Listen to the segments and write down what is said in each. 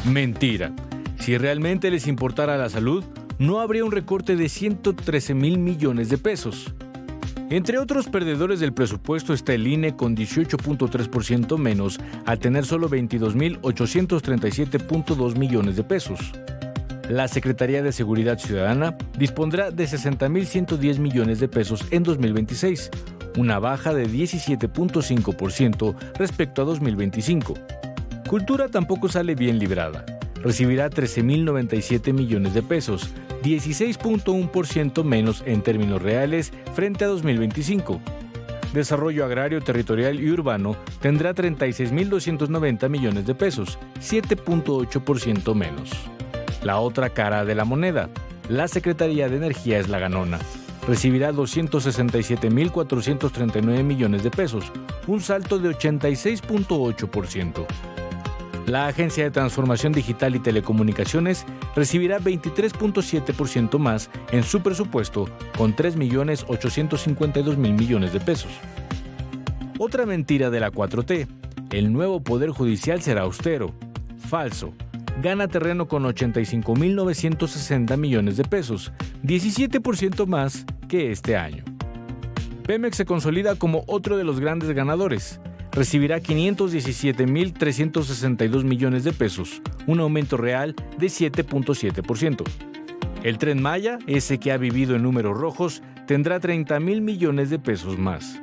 Mentira. Si realmente les importara la salud, no habría un recorte de 113,000 millones de pesos. Entre otros perdedores del presupuesto está el INE con 18.3% menos, al tener solo 22,837.2 millones de pesos. La Secretaría de Seguridad Ciudadana dispondrá de 60,110 millones de pesos en 2026, una baja de 17.5% respecto a 2025. Cultura tampoco sale bien librada. Recibirá 13,097 millones de pesos, 16.1% menos en términos reales frente a 2025. Desarrollo Agrario, Territorial y Urbano tendrá 36,290 millones de pesos, 7.8% menos. La otra cara de la moneda, la Secretaría de Energía es la ganona. Recibirá 267,439 millones de pesos, un salto de 86.8%. La Agencia de Transformación Digital y Telecomunicaciones recibirá 23.7% más en su presupuesto, con 3,852,000 millones de pesos. Otra mentira de la 4T, el nuevo Poder Judicial será austero. Falso. Gana terreno con 85,960 millones de pesos, 17% más que este año. Pemex se consolida como otro de los grandes ganadores. Recibirá 517,362 millones de pesos, un aumento real de 7.7%. El Tren Maya, ese que ha vivido en números rojos, tendrá 30,000 millones de pesos más.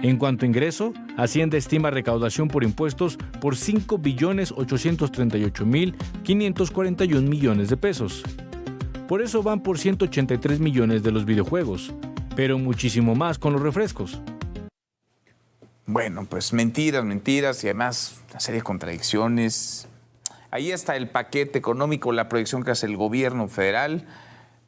En cuanto a ingreso, Hacienda estima recaudación por impuestos por 5,838,541 millones de pesos. Por eso van por 183 millones de los videojuegos, pero muchísimo más con los refrescos. Bueno, pues mentiras y además una serie de contradicciones. Ahí está el paquete económico, la proyección que hace el gobierno federal,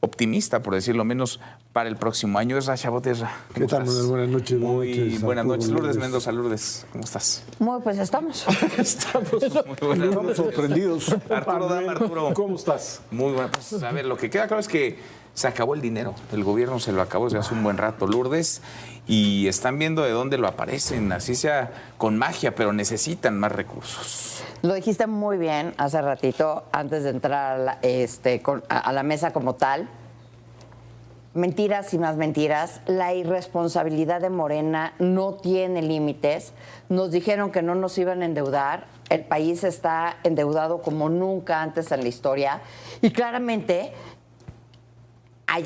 optimista, por decirlo menos, para el próximo año. Es Rasha Boterra. ¿Qué tal, Manuel? Buenas noches. Muy buenas noches. Lourdes Mendoza, Lourdes, ¿cómo estás? Pues estamos. Estamos muy buenas. Estamos sorprendidos. Arturo, ¿Cómo estás? Muy bueno. Pues, a ver, lo que queda claro es que se acabó el dinero. El gobierno se lo acabó desde hace un buen rato, Lourdes, y están viendo de dónde lo aparecen, así sea con magia, pero necesitan más recursos. Lo dijiste muy bien hace ratito, antes de entrar a la mesa como tal. Mentiras y más mentiras. La irresponsabilidad de Morena no tiene límites. Nos dijeron que no nos iban a endeudar. El país está endeudado como nunca antes en la historia. Y claramente,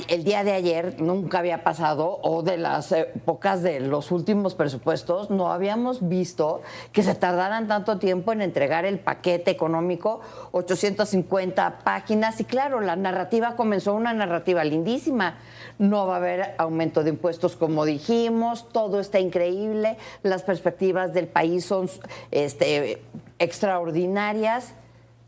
el día de ayer nunca había pasado, o de las épocas de los últimos presupuestos, no habíamos visto que se tardaran tanto tiempo en entregar el paquete económico, 850 páginas, y claro, la narrativa comenzó, una narrativa lindísima. No va a haber aumento de impuestos como dijimos, todo está increíble, las perspectivas del país son extraordinarias,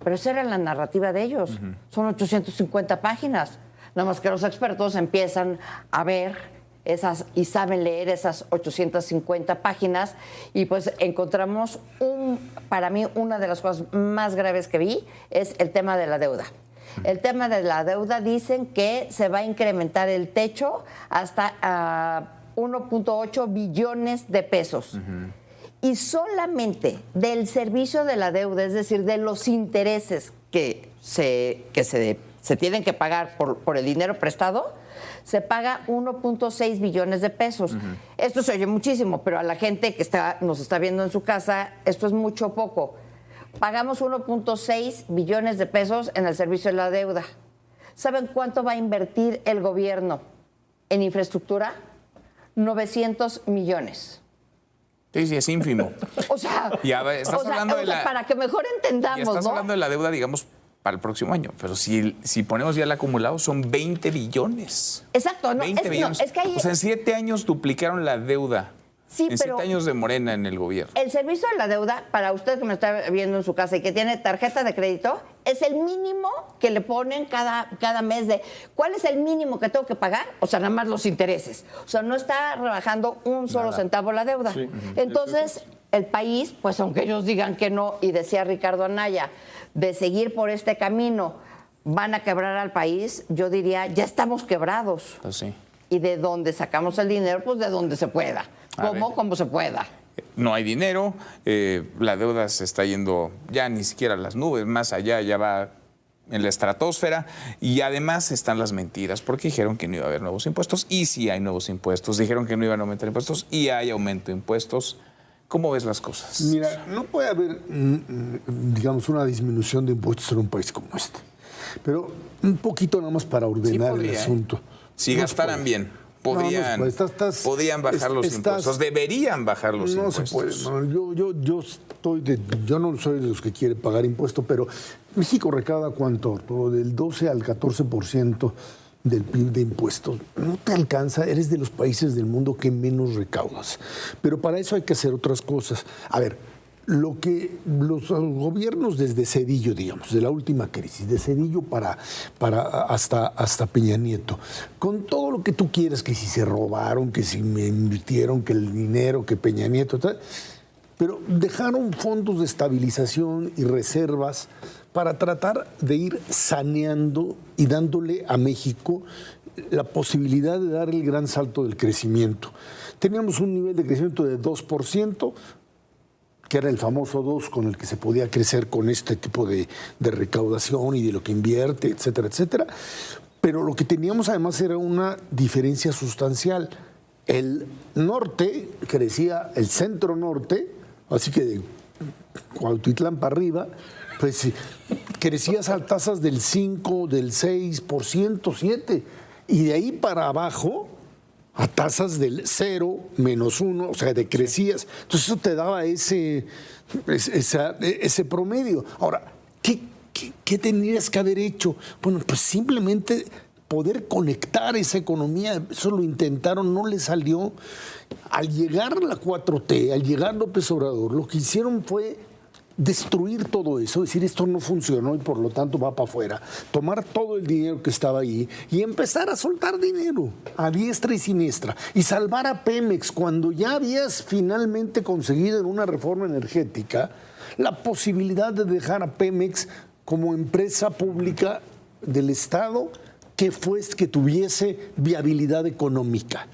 pero esa era la narrativa de ellos. Son 850 páginas. Nada más que los expertos empiezan a ver esas y saben leer esas 850 páginas y pues encontramos para mí una de las cosas más graves que vi es el tema de la deuda. El tema de la deuda, dicen que se va a incrementar el techo hasta 1.8 billones de pesos. Y solamente del servicio de la deuda, es decir, de los intereses que se tienen que pagar por el dinero prestado, se paga 1.6 billones de pesos. Esto se oye muchísimo, pero a la gente que nos está viendo en su casa, esto es mucho o poco. Pagamos 1.6 billones de pesos en el servicio de la deuda. ¿Saben cuánto va a invertir el gobierno en infraestructura? 900 millones. Sí, es ínfimo. O sea, para que mejor entendamos, estás hablando de la deuda, digamos, para el próximo año, pero si ponemos ya el acumulado, son 20 billones. Exacto. 20 billones. Es que ahí... O sea, en 7 años duplicaron la deuda. Sí, en 7 años de Morena en el gobierno. El servicio de la deuda, para usted que me está viendo en su casa y que tiene tarjeta de crédito, es el mínimo que le ponen cada mes de ¿cuál es el mínimo que tengo que pagar? O sea, nada más los intereses. O sea, no está rebajando un solo centavo la deuda. Sí. Entonces, el país, pues aunque ellos digan que no, y decía Ricardo Anaya, de seguir por este camino, van a quebrar al país, yo diría, ya estamos quebrados. Pues sí. ¿Y de dónde sacamos el dinero? Pues de donde se pueda. Como se pueda. No hay dinero, la deuda se está yendo ya ni siquiera a las nubes, más allá ya va en la estratosfera, y además están las mentiras, porque dijeron que no iba a haber nuevos impuestos, y sí hay nuevos impuestos, dijeron que no iban a aumentar impuestos, y hay aumento de impuestos. ¿Cómo ves las cosas? Mira, no puede haber, digamos, una disminución de impuestos en un país como este. Pero un poquito nada más para ordenar el asunto. Si gastaran bien, podrían bajar los impuestos. Deberían bajar los impuestos. No se puede. Yo no soy de los que quiere pagar impuestos, pero México recauda ¿cuánto? Todo del 12 al 14% del PIB de impuestos. No te alcanza, eres de los países del mundo que menos recaudas. Pero para eso hay que hacer otras cosas. A ver, lo que los gobiernos desde Zedillo, digamos, de la última crisis, de Zedillo hasta Peña Nieto, con todo lo que tú quieras, que si se robaron, que si me invirtieron, que el dinero, que Peña Nieto, tal, pero dejaron fondos de estabilización y reservas para tratar de ir saneando y dándole a México la posibilidad de dar el gran salto del crecimiento. Teníamos un nivel de crecimiento de 2%, que era el famoso 2 con el que se podía crecer con este tipo de recaudación y de lo que invierte, etcétera, etcétera. Pero lo que teníamos además era una diferencia sustancial. El norte crecía, el centro norte, así que de Cuautitlán para arriba, pues crecías a tasas del 5, del 6%, 7%, y de ahí para abajo a tasas del 0, -1, o sea, decrecías. Entonces eso te daba ese promedio. Ahora, ¿qué tenías que haber hecho? Bueno, pues simplemente poder conectar esa economía. Eso lo intentaron, no le salió. Al llegar la 4T, al llegar López Obrador, lo que hicieron fue destruir todo eso, decir esto no funcionó y por lo tanto va para afuera, tomar todo el dinero que estaba ahí y empezar a soltar dinero a diestra y siniestra y salvar a Pemex cuando ya habías finalmente conseguido en una reforma energética la posibilidad de dejar a Pemex como empresa pública del Estado que tuviese viabilidad económica.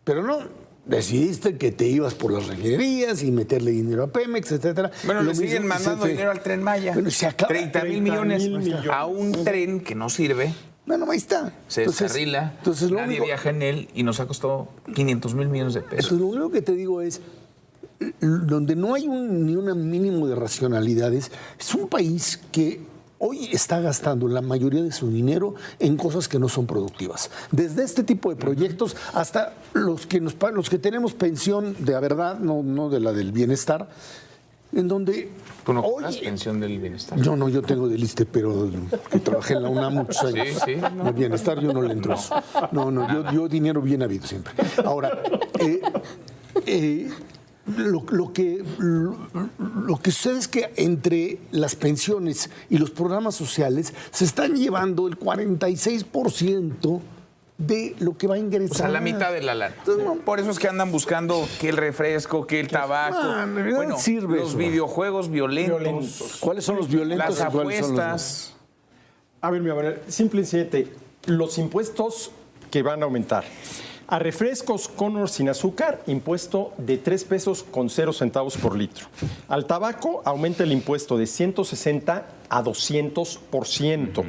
Pero no. Decidiste que te ibas por las refinerías y meterle dinero a Pemex, etcétera. Bueno, le siguen mandando dinero al Tren Maya. Bueno, se acaba 30,000 millones a un tren que no sirve. Bueno, ahí está. Se descarrila, nadie viaja en él y nos ha costado 500,000 millones de pesos. Entonces, lo único que te digo es, donde no hay ni un mínimo de racionalidades, es un país que hoy está gastando la mayoría de su dinero en cosas que no son productivas. Desde este tipo de proyectos hasta los que tenemos pensión de la verdad, no de la del bienestar, en donde... ¿Tú no cobras pensión del bienestar? Yo tengo del ISSSTE, pero que trabajé en la UNAM muchos años. Sí. El bienestar yo no le entro. Yo dinero bien habido siempre. Ahora, lo que sucede es que entre las pensiones y los programas sociales se están llevando el 46% de lo que va a ingresar. O sea, la mitad de la lana. Entonces, por eso es que andan buscando que el refresco, que el tabaco. Bueno, sirve los eso. Videojuegos violentos. ¿Cuáles son los violentos? Las apuestas. A ver, simple y sencillo, los impuestos que van a aumentar. A refrescos con o sin azúcar, impuesto de 3 pesos con 0 centavos por litro. Al tabaco aumenta el impuesto de 160 a 200%.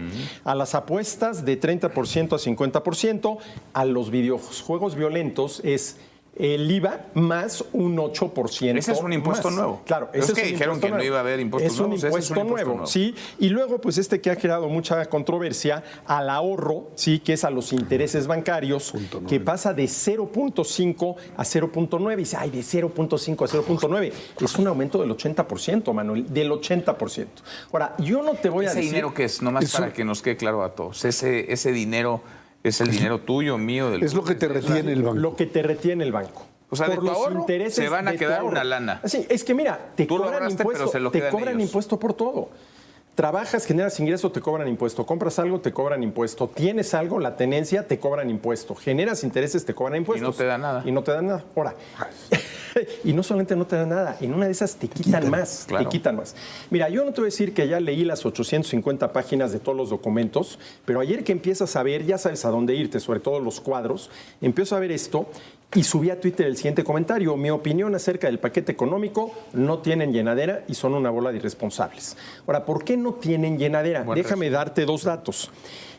A las apuestas de 30% a 50%. A los videojuegos violentos es el IVA más un 8%. Ese es un impuesto nuevo. Claro, ese es que dijeron que no iba a haber impuestos nuevos. Es un impuesto nuevo, sí. Y luego, pues que ha creado mucha controversia, al ahorro, sí, que es a los intereses bancarios, que pasa de 0.5 a 0.9. Y dice, de 0.5 a 0.9. Es un aumento del 80%, Manuel, del 80%. Ahora, yo no te voy a decir... ¿Ese dinero qué es? Nomás para que nos quede claro a todos. Ese dinero... ¿Es el dinero tuyo, mío? Es lo que te retiene el banco. Lo que te retiene el banco. O sea, de tu ahorro se van a quedar una lana. Sí, es que mira, te cobran impuesto por todo. Trabajas, generas ingreso, te cobran impuesto. Compras algo, te cobran impuesto. Tienes algo, la tenencia, te cobran impuesto. Generas intereses, te cobran impuestos. Y no te dan nada. Y no te dan nada. Ahora, y no solamente no te dan nada, en una de esas te quitan más. Claro. Te quitan más. Mira, yo no te voy a decir que ya leí las 850 páginas de todos los documentos, pero ayer que empiezas a ver, ya sabes a dónde irte, sobre todo los cuadros, empiezo a ver esto Y subí a Twitter el siguiente comentario: mi opinión acerca del paquete económico: no tienen llenadera y son una bola de irresponsables. Ahora, ¿por qué no tienen llenadera? Déjame darte 2 datos.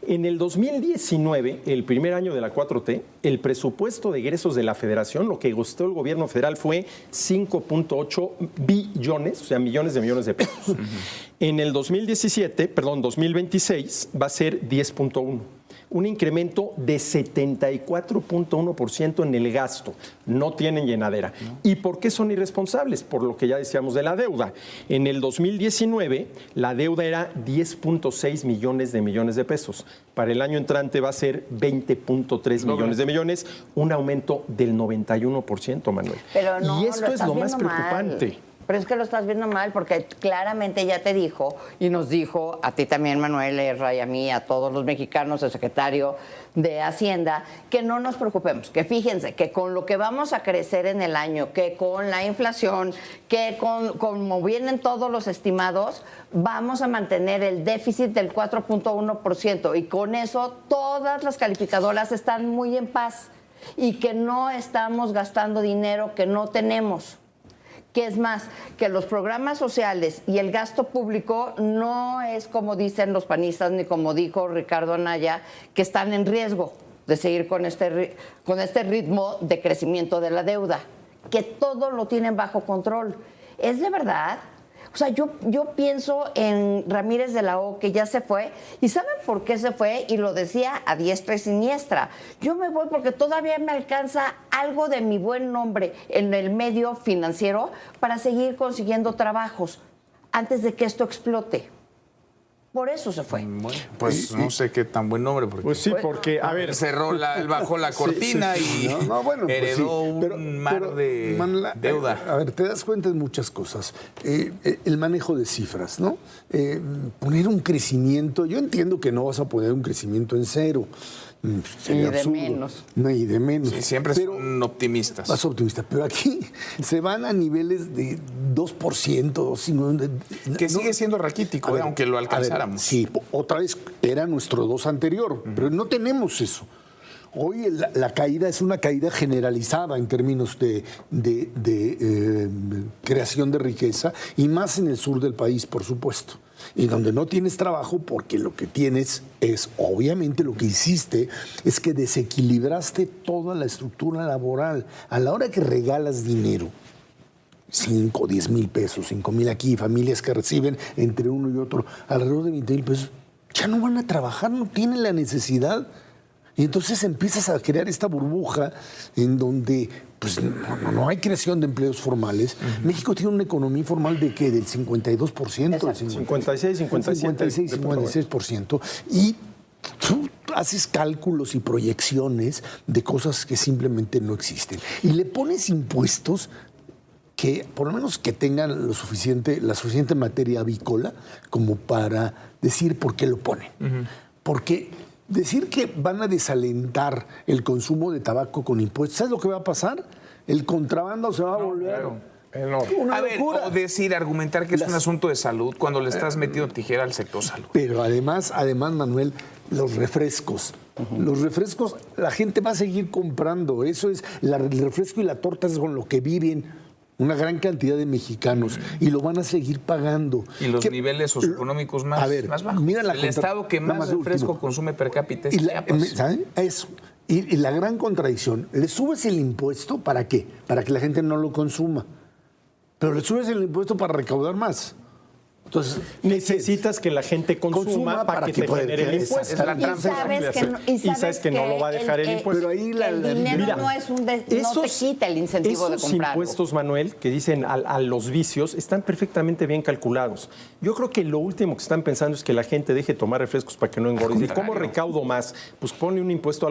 En el 2019, el primer año de la 4T, el presupuesto de egresos de la Federación, lo que gastó el gobierno federal, fue 5.8 billones, o sea, millones de pesos. En el 2026 va a ser 10.1. Un incremento de 74.1% en el gasto. No tienen llenadera. ¿Y por qué son irresponsables? Por lo que ya decíamos de la deuda. En el 2019, la deuda era 10.6 millones de pesos. Para el año entrante va a ser 20.3 millones de millones, un aumento del 91%, Manuel. Pero no, y esto es lo más preocupante. Mal. Pero es que lo estás viendo mal porque claramente ya te dijo y nos dijo a ti también, Manuel Herra, y a mí, a todos los mexicanos, el secretario de Hacienda, que no nos preocupemos, que fíjense que con lo que vamos a crecer en el año, que con la inflación, que como vienen todos los estimados, vamos a mantener el déficit del 4.1% y con eso todas las calificadoras están muy en paz y que no estamos gastando dinero que no tenemos. Que es más, que los programas sociales y el gasto público no es como dicen los panistas ni como dijo Ricardo Anaya, que están en riesgo de seguir con este ritmo de crecimiento de la deuda, que todo lo tienen bajo control. ¿Es de verdad? O sea, yo pienso en Ramírez de la O, que ya se fue, y ¿saben por qué se fue? Y lo decía a diestra y siniestra. Yo me voy porque todavía me alcanza algo de mi buen nombre en el medio financiero para seguir consiguiendo trabajos antes de que esto explote. Por eso se fue. Bueno, pues no sé qué tan buen nombre. Porque, pues sí, porque, a ver... bajó la cortina y heredó un mar de deuda. A ver, te das cuenta de muchas cosas. El manejo de cifras, ¿no? Poner un crecimiento... Yo entiendo que no vas a poner un crecimiento en cero. Sería absurdo. Menos. No, y de menos. Sí, siempre son optimistas. Más optimistas. Pero aquí se van a niveles de 2%, 2,5%. Que sigue siendo raquítico, aunque lo alcanzáramos. Sí, otra vez era nuestro 2 anterior, pero no tenemos eso. Hoy la caída es una caída generalizada en términos de creación de riqueza y más en el sur del país, por supuesto. Y donde no tienes trabajo porque lo que tienes es, obviamente lo que hiciste es que desequilibraste toda la estructura laboral. A la hora que regalas dinero, 5, 10 mil pesos, 5 mil aquí, familias que reciben entre uno y otro alrededor de 20 mil pesos, ya no van a trabajar, no tienen la necesidad. Y entonces empiezas a crear esta burbuja en donde pues, no hay creación de empleos formales. México tiene una economía informal de ¿qué? Del 52%. 56%. Y tú haces cálculos y proyecciones de cosas que simplemente no existen. Y le pones impuestos que por lo menos que tengan la suficiente materia avícola como para decir por qué lo ponen. Porque decir que van a desalentar el consumo de tabaco con impuestos, ¿sabes lo que va a pasar? El contrabando se va a volver una locura. O argumentar que es un asunto de salud cuando le estás metiendo tijera al sector salud. Pero además, Manuel, los refrescos. Los refrescos, la gente va a seguir comprando. Eso es, el refresco y la torta es con lo que viven una gran cantidad de mexicanos y lo van a seguir pagando. Y los niveles socioeconómicos más bajos. Mira el estado que más refresco consume per cápita es Chiapas. Eso. Y la gran contradicción, le subes el impuesto ¿para qué? Para que la gente no lo consuma. Pero le subes el impuesto para recaudar más. Entonces, necesitas que la gente consuma para que te genere el impuesto. Es la y sabes que no lo va a dejar el impuesto. Pero ahí el dinero no te quita el incentivo de comprar. Esos impuestos, Manuel, que dicen a los vicios, están perfectamente bien calculados. Yo creo que lo último que están pensando es que la gente deje de tomar refrescos para que no engorde. ¿Y cómo recaudo más? Pues pone un impuesto a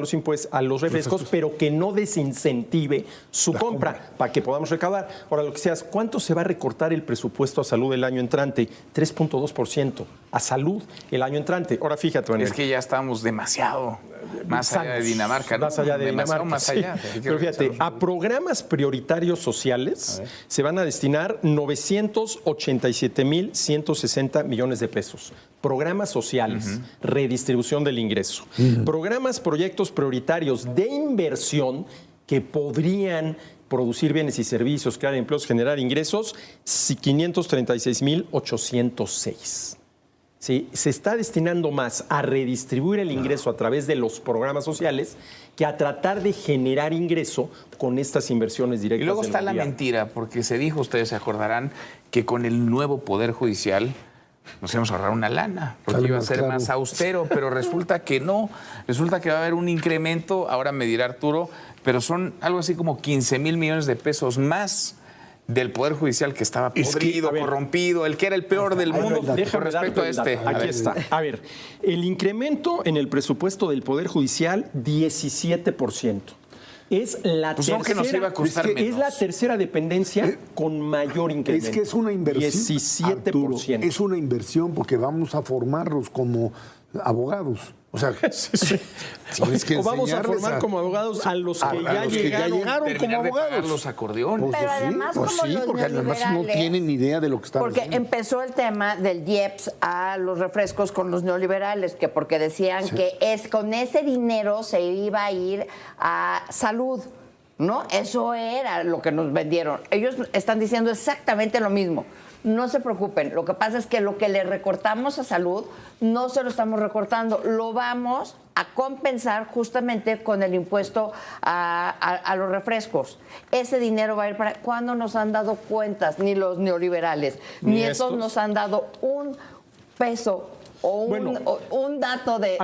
los refrescos, pero que no desincentive su compra para que podamos recaudar. Ahora, lo que seas, ¿cuánto se va a recortar el presupuesto a salud el año entrante? 3.2% a salud el año entrante. Ahora fíjate, Manuel. Es que ya estamos demasiado más allá de Dinamarca, ¿no? Más allá de Dinamarca. Más allá. Sí. Pero fíjate, a programas prioritarios sociales se van a destinar 987,160 millones de pesos. Programas sociales, redistribución del ingreso. Programas, proyectos prioritarios de inversión, que podrían producir bienes y servicios, crear empleos, generar ingresos, 536,806. ¿Sí? Se está destinando más a redistribuir el ingreso a través de los programas sociales que a tratar de generar ingreso con estas inversiones directas. Y luego del está la gobierno. mentira, porque se dijo, ustedes se acordarán, que con el nuevo Poder Judicial nos íbamos a ahorrar una lana, porque Sale iba a más ser caro. más austero, pero resulta que no, resulta que va a haber un incremento, ahora me dirá Arturo, pero son algo así como 15,000 millones de pesos más del Poder Judicial que estaba Es que, podrido, a ver, corrompido, el que era el peor del mundo con Déjame respecto a darte el este. dato. A Aquí ver. está. A ver, el incremento en el presupuesto del Poder Judicial, 17%. Es la Pues no, que nos iba a costar es menos. la tercera dependencia con mayor incremento. Es que es una inversión. 17%. Arturo, es una inversión porque vamos a formarlos como abogados. O sea, tienes que o vamos a enseñarles formar como abogados a los que, a ya, los que ya llegaron. llegaron como Terminar de pagar abogados. los acordeones. Pero además, como los porque además no neoliberales, tienen ni idea de lo que están Porque haciendo. empezó el tema del IEPS a los refrescos con los neoliberales, que porque decían que con ese dinero se iba a ir a salud, ¿no? Eso era lo que nos vendieron. Ellos están diciendo exactamente lo mismo. No se preocupen, lo que pasa es que lo que le recortamos a salud no se lo estamos recortando, lo vamos a compensar justamente con el impuesto a los refrescos. Ese dinero va a ir para... ¿Cuándo nos han dado cuentas? Ni los neoliberales, ni estos nos han dado un peso o un dato de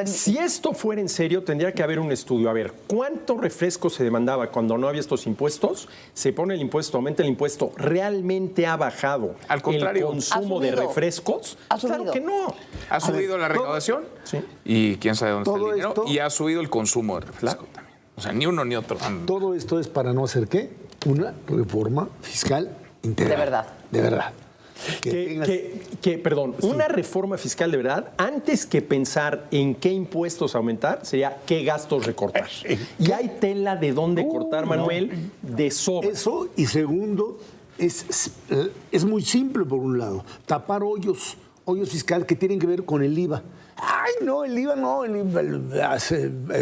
Si esto fuera en serio, tendría que haber un estudio. A ver, ¿cuánto refresco se demandaba cuando no había estos impuestos? Se pone el impuesto, aumenta el impuesto. ¿Realmente ha bajado Al contrario. el consumo Ha de subido. refrescos? Ha subido. Claro que no. Ha subido la recaudación Sí. y quién sabe dónde está el Todo dinero. esto- Y ha subido el consumo de refresco también. O sea, ni uno ni otro. Todo esto es para no hacer ¿qué? Una reforma fiscal integral. De verdad. De verdad. Que tengas- Perdón, una reforma fiscal de verdad, antes que pensar en qué impuestos aumentar, sería qué gastos recortar. Y hay tela de dónde cortar, Manuel, de sobra. Eso, y segundo, es muy simple por un lado. Tapar hoyos fiscales que tienen que ver con el IVA. Ay, no, el IVA no,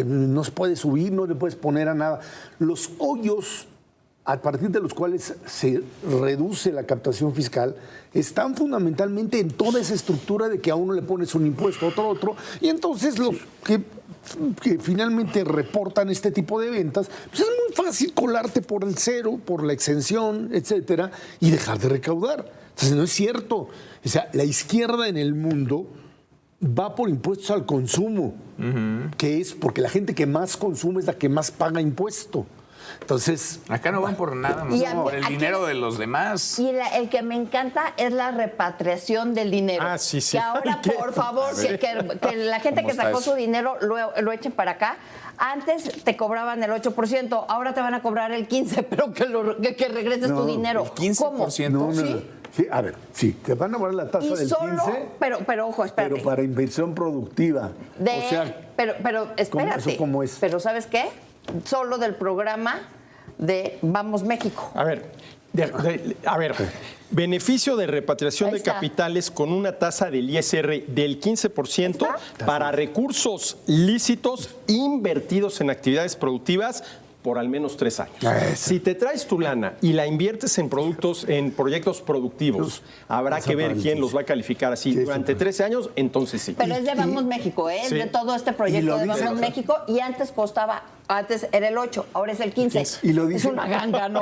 no se puede subir, no le puedes poner a nada. Los hoyos a partir de los cuales se reduce la captación fiscal, están fundamentalmente en toda esa estructura de que a uno le pones un impuesto, a otro, y entonces los que finalmente reportan este tipo de ventas, pues es muy fácil colarte por el cero, por la exención, etcétera, y dejar de recaudar. Entonces no es cierto. O sea, la izquierda en el mundo va por impuestos al consumo, que es porque la gente que más consume es la que más paga impuesto. Entonces, Acá no van por nada más, Y a mí- por el aquí- dinero de los demás. Y el que me encanta es la repatriación del dinero. Ah, sí, sí. Que ahora, ¿Qué? por favor, que la gente ¿Cómo que está sacó eso? su dinero lo echen para acá. Antes te cobraban el 8%, ahora te van a cobrar el 15%, pero que regreses tu dinero. el 15%. ¿Cómo? no, ¿Sí? no. Sí, a ver, sí, te van a cobrar la tasa Y del solo, 15%, pero ojo, espérate. pero para inversión productiva. O sea, pero espérate. ¿eso cómo es? Pero ¿sabes qué? Solo del programa de Vamos México. A ver, beneficio de repatriación Ahí de está. capitales con una tasa del ISR del 15% Ahí para recursos lícitos invertidos en actividades productivas por al menos 3 años. Eso. Si te traes tu lana y la inviertes en proyectos productivos, habrá Esa que ver para el quién 15. los va a calificar así Sí, durante eso. 13 años, entonces sí. Pero es de Vamos México, ¿eh? Es Sí. de todo este Y proyecto lo de dicen- Vamos México. Y antes era el 8, ahora es el 15. Y lo es dicen, una ganga, ¿no?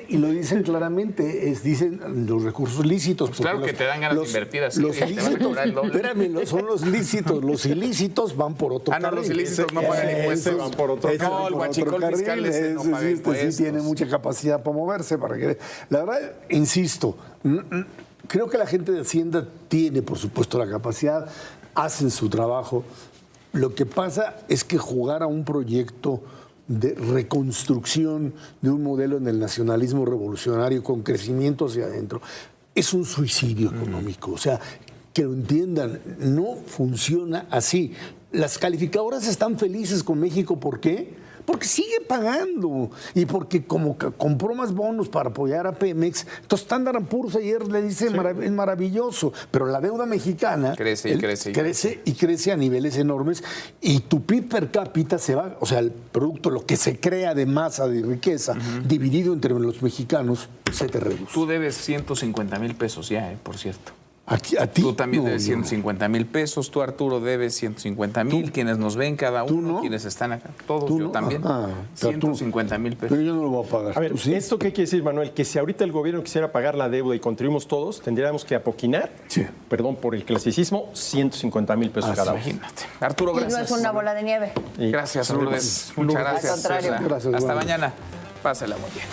y lo dicen claramente, dicen los recursos lícitos. porque claro que te dan ganas de invertir así, Los te van a lícitos, cobrar el doble. espérame, son los lícitos. Los ilícitos van por otro Ah, no, carril. los ilícitos no pagan impuestos. Esos van por otro esos carril. van No, el por huachicol otro carril. fiscal ese no Ese paga sí, este impuestos. sí tiene mucha capacidad para moverse. La verdad, insisto, creo que la gente de Hacienda tiene, por supuesto, la capacidad, hacen su trabajo. Lo que pasa es que jugar a un proyecto de reconstrucción de un modelo en el nacionalismo revolucionario con crecimiento hacia adentro es un suicidio económico. O sea, que lo entiendan, no funciona así. Las calificadoras están felices con México, ¿por qué? Porque sigue pagando y porque como compró más bonos para apoyar a Pemex, entonces Standard & Poor's ayer le dice es maravilloso, pero la deuda mexicana crece y crece. crece y crece a niveles enormes y tu PIB per cápita se va, o sea, el producto, lo que se crea de masa de riqueza, dividido entre los mexicanos, se te reduce. Tú debes 150,000 pesos ya, por cierto. ¿A ti? Tú también No, debes yo no. 150,000 pesos. Tú, Arturo, debes 150,000. Quienes nos ven, cada uno, no? quienes están acá. Todos, ¿Tú yo no? también. Ah, pero tú- 150,000 pesos. Pero yo no lo voy a pagar. A ver, ¿Tú sí? ¿esto qué quiere decir, Manuel? Que si ahorita el gobierno quisiera pagar la deuda y contribuimos todos, tendríamos que apoquinar, Sí. perdón por el clasicismo, 150,000 pesos cada uno. Imagínate. Arturo, Y no gracias. es una bola de nieve. Y- Gracias, Lourdes. Muchas gracias. Al contrario. César. Gracias, Hasta igual. mañana. Pásela muy bien.